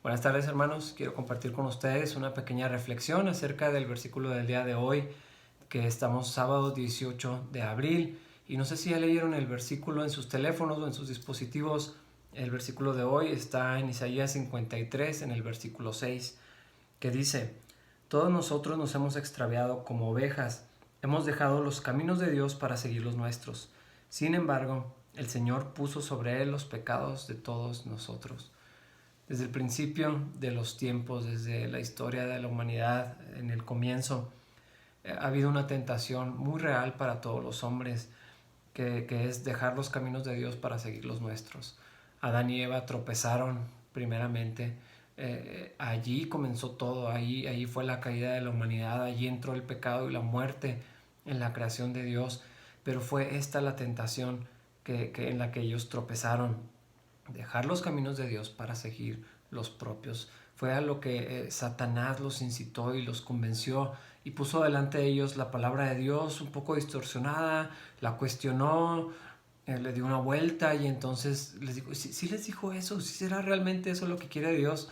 Buenas tardes, hermanos. Quiero compartir con ustedes una pequeña reflexión acerca del versículo del día de hoy, que estamos sábado 18 de abril. Y no sé si ya leyeron el versículo en sus teléfonos o en sus dispositivos. El versículo de hoy está en Isaías 53, en el versículo 6, que dice: Todos nosotros nos hemos extraviado como ovejas, hemos dejado los caminos de Dios para seguir los nuestros. Sin embargo, el Señor puso sobre él los pecados de todos nosotros. Desde el principio de los tiempos, desde la historia de la humanidad, en el comienzo, ha habido una tentación muy real para todos los hombres, que es dejar los caminos de Dios para seguir los nuestros. Adán y Eva tropezaron primeramente. Allí comenzó todo, allí fue la caída de la humanidad, allí entró el pecado y la muerte en la creación de Dios. Pero fue esta la tentación en la que ellos tropezaron: dejar los caminos de Dios para seguir los propios. Fue a lo que Satanás los incitó y los convenció y puso delante de ellos la palabra de Dios un poco distorsionada, la cuestionó, le dio una vuelta y entonces les dijo: ¿Sí les dijo eso? ¿Sí será realmente eso lo que quiere Dios?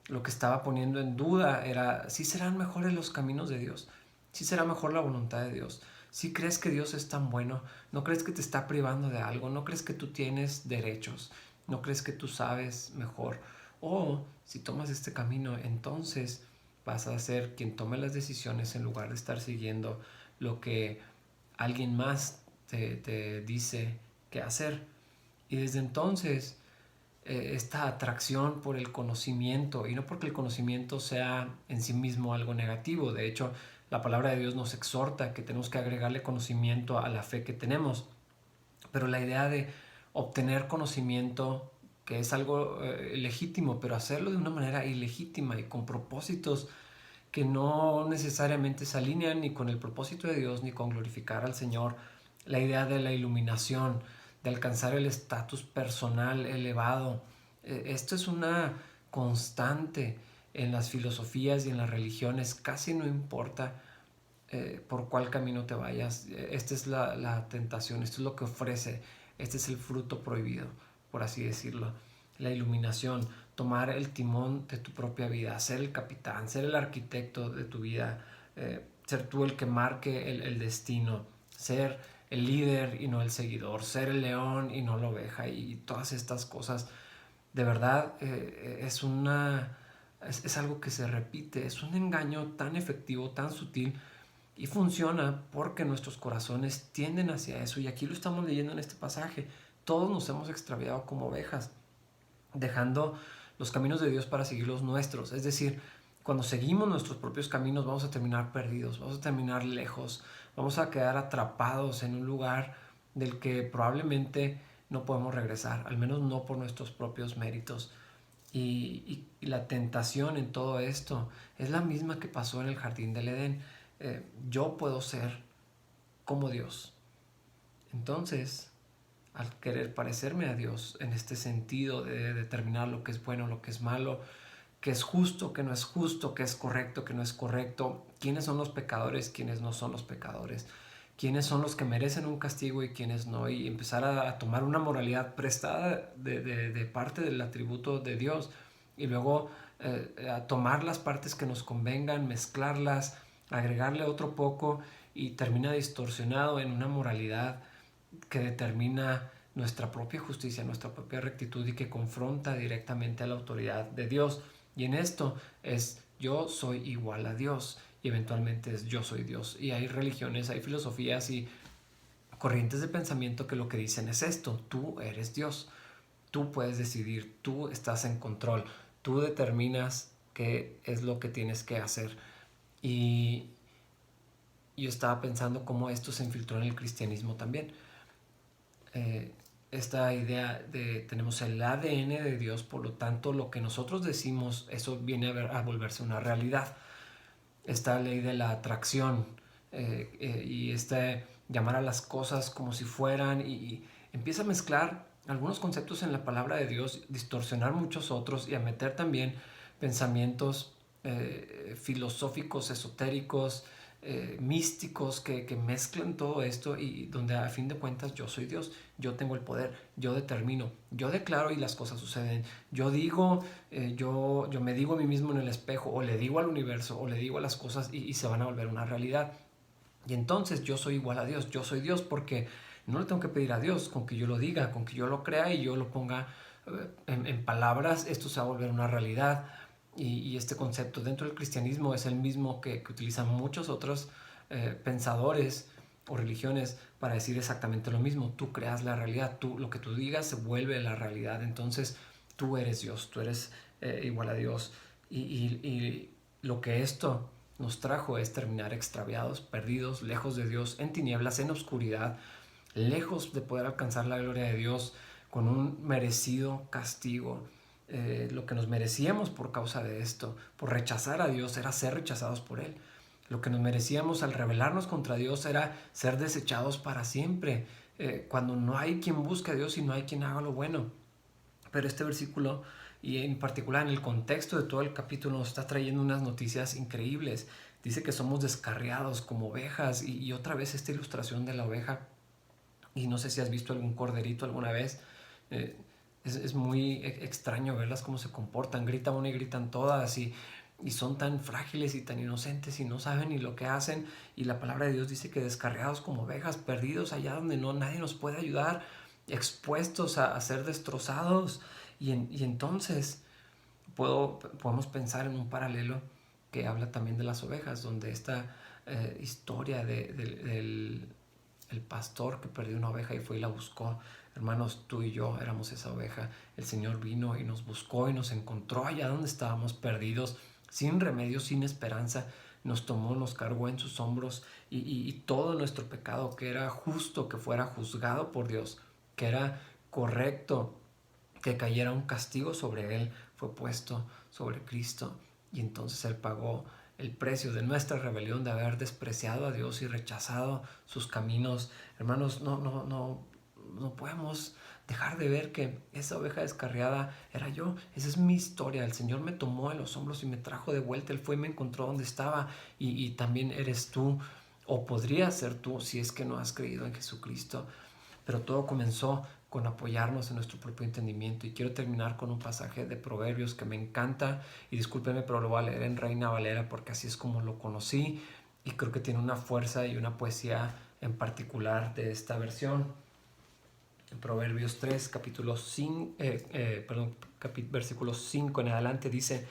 Lo que estaba poniendo en duda era: ¿sí serán mejores los caminos de Dios? ¿Sí será mejor la voluntad de Dios? ¿Sí crees que Dios es tan bueno? ¿No crees que te está privando de algo? ¿No crees que tú tienes derechos? ¿No crees que tú sabes mejor? O si tomas este camino, entonces vas a ser quien tome las decisiones en lugar de estar siguiendo lo que alguien más te dice que hacer. Y desde entonces esta atracción por el conocimiento, y no porque el conocimiento sea en sí mismo algo negativo. De hecho, la palabra de Dios nos exhorta que tenemos que agregarle conocimiento a la fe que tenemos, pero la idea de obtener conocimiento, que es algo legítimo, pero hacerlo de una manera ilegítima y con propósitos que no necesariamente se alinean ni con el propósito de Dios ni con glorificar al Señor. La idea de la iluminación, de alcanzar el estatus personal elevado. Esto es una constante en las filosofías y en las religiones. Casi no importa por cuál camino te vayas. Esta es la tentación, esto es lo que ofrece, este es el fruto prohibido, por así decirlo. La iluminación, tomar el timón de tu propia vida, ser el capitán, ser el arquitecto de tu vida, ser tú el que marque el destino, ser el líder y no el seguidor, ser el león y no la oveja, y todas estas cosas. De verdad, es algo que se repite, es un engaño tan efectivo, tan sutil, y funciona porque nuestros corazones tienden hacia eso. Y aquí lo estamos leyendo en este pasaje: todos nos hemos extraviado como ovejas, dejando los caminos de Dios para seguir los nuestros. Es decir, cuando seguimos nuestros propios caminos vamos a terminar perdidos, vamos a terminar lejos, vamos a quedar atrapados en un lugar del que probablemente no podemos regresar, al menos no por nuestros propios méritos. Y la tentación en todo esto es la misma que pasó en el jardín del Edén. Yo puedo ser como Dios. Entonces, al querer parecerme a Dios en este sentido de determinar lo que es bueno, lo que es malo, qué es justo, qué no es justo, qué es correcto, qué no es correcto, quiénes son los pecadores, quiénes no son los pecadores, quiénes son los que merecen un castigo y quiénes no, y empezar a tomar una moralidad prestada de parte del atributo de Dios, y luego a tomar las partes que nos convengan, mezclarlas, agregarle otro poco, y termina distorsionado en una moralidad que determina nuestra propia justicia, nuestra propia rectitud, y que confronta directamente a la autoridad de Dios. Y en esto es: yo soy igual a Dios, y eventualmente es: yo soy Dios. Y hay religiones, hay filosofías y corrientes de pensamiento que lo que dicen es esto: tú eres Dios, tú puedes decidir, tú estás en control, tú determinas qué es lo que tienes que hacer. Y yo estaba pensando cómo esto se infiltró en el cristianismo también. eh, Esta idea de tenemos el ADN de Dios, por lo tanto lo que nosotros decimos, eso viene a volverse una realidad. Esta ley de la atracción, y llamar a las cosas como si fueran, y empieza a mezclar algunos conceptos en la palabra de Dios, distorsionar muchos otros, y a meter también pensamientos filosóficos, esotéricos, místicos que mezclan todo esto y donde a fin de cuentas yo soy Dios, yo tengo el poder, yo determino, yo declaro y las cosas suceden, yo digo, yo me digo a mí mismo en el espejo o le digo al universo o le digo a las cosas y se van a volver una realidad. Y entonces yo soy igual a Dios, yo soy Dios porque no le tengo que pedir a Dios, con que yo lo diga, con que yo lo crea y yo lo ponga en palabras, esto se va a volver una realidad. Y este concepto dentro del cristianismo es el mismo que utilizan muchos otros pensadores o religiones para decir exactamente lo mismo. Tú creas la realidad, lo que tú digas se vuelve la realidad. Entonces tú eres Dios, tú eres igual a Dios. Y lo que esto nos trajo es terminar extraviados, perdidos, lejos de Dios, en tinieblas, en oscuridad, lejos de poder alcanzar la gloria de Dios, con un merecido castigo. Lo que nos merecíamos por causa de esto, por rechazar a Dios, era ser rechazados por Él. Lo que nos merecíamos al rebelarnos contra Dios era ser desechados para siempre, cuando no hay quien busque a Dios y no hay quien haga lo bueno. Pero este versículo, y en particular en el contexto de todo el capítulo, nos está trayendo unas noticias increíbles. Dice que somos descarriados como ovejas y otra vez esta ilustración de la oveja. Y no sé si has visto algún corderito alguna vez. Eh, es muy extraño verlas cómo se comportan. Grita una y gritan todas y son tan frágiles y tan inocentes y no saben ni lo que hacen. Y la palabra de Dios dice que descarriados como ovejas, perdidos allá donde nadie nos puede ayudar, expuestos a ser destrozados. Y entonces podemos pensar en un paralelo que habla también de las ovejas, donde esta historia del el pastor que perdió una oveja y fue y la buscó. Hermanos, tú y yo éramos esa oveja. El Señor vino y nos buscó y nos encontró allá donde estábamos perdidos, sin remedio, sin esperanza. Nos tomó, nos cargó en sus hombros y todo nuestro pecado, que era justo que fuera juzgado por Dios, que era correcto que cayera un castigo sobre Él, fue puesto sobre Cristo. Y entonces Él pagó el precio de nuestra rebelión, de haber despreciado a Dios y rechazado sus caminos. Hermanos, no podemos dejar de ver que esa oveja descarriada era yo. Esa es mi historia. El Señor me tomó en los hombros y me trajo de vuelta. Él fue y me encontró donde estaba. Y también eres tú, o podría ser tú, si es que no has creído en Jesucristo. Pero todo comenzó con apoyarnos en nuestro propio entendimiento. Y quiero terminar con un pasaje de Proverbios que me encanta, y discúlpenme, pero lo voy a leer en Reina Valera porque así es como lo conocí, y creo que tiene una fuerza y una poesía en particular de esta versión. En Proverbios 3, versículo 5 en adelante dice: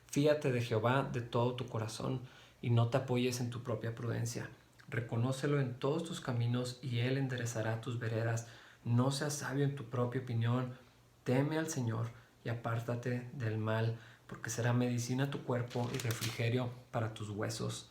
Fíate de Jehová de todo tu corazón y no te apoyes en tu propia prudencia. Reconócelo en todos tus caminos y Él enderezará tus veredas. No seas sabio en tu propia opinión. Teme al Señor y apártate del mal, porque será medicina a tu cuerpo y refrigerio para tus huesos.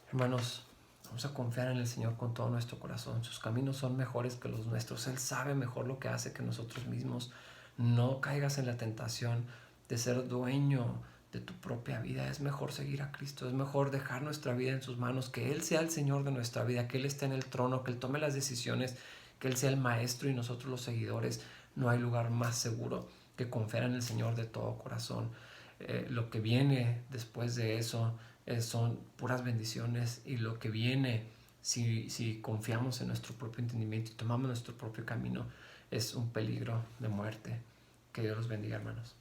Hermanos, vamos a confiar en el Señor con todo nuestro corazón. Sus caminos son mejores que los nuestros. Él sabe mejor lo que hace que nosotros mismos. No caigas en la tentación de ser dueño de tu propia vida. Es mejor seguir a Cristo. Es mejor dejar nuestra vida en sus manos. Que Él sea el Señor de nuestra vida. Que Él esté en el trono. Que Él tome las decisiones. Que Él sea el maestro y nosotros los seguidores. No hay lugar más seguro que confiar en el Señor de todo corazón. Lo que viene después de eso son puras bendiciones, y lo que viene si confiamos en nuestro propio entendimiento y tomamos nuestro propio camino es un peligro de muerte. Que Dios los bendiga, hermanos.